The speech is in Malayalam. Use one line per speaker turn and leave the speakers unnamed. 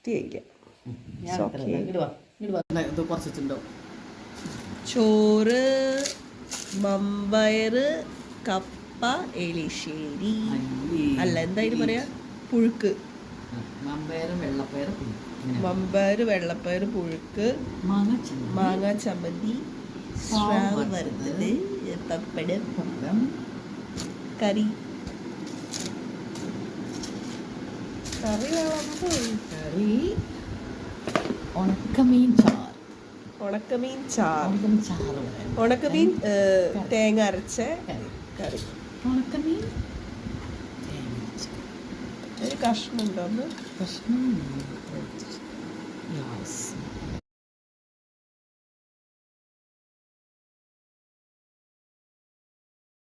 വൃത്തിയായില്ല. ചോറ്, മമ്പയർ, കപ്പ, എലിശ്ശേരി, അല്ല എന്തായാലും പറയാ, പുഴുക്ക്. മമ്പയർ, വെള്ളപ്പയർ, പുഴുക്ക്, മാങ്ങ ചമ്മന്തി, സ്രാവ് വറുത്തത്, പപ്പടം, കറി.
ഉണക്കമീൻ ചാറ്,
ഉണക്കമീൻ തേങ്ങ അരച്ച കറി.
ഉണക്കമീൻ
ഒരു കഷ്ണം ഉണ്ടോ?
കഷ്ണം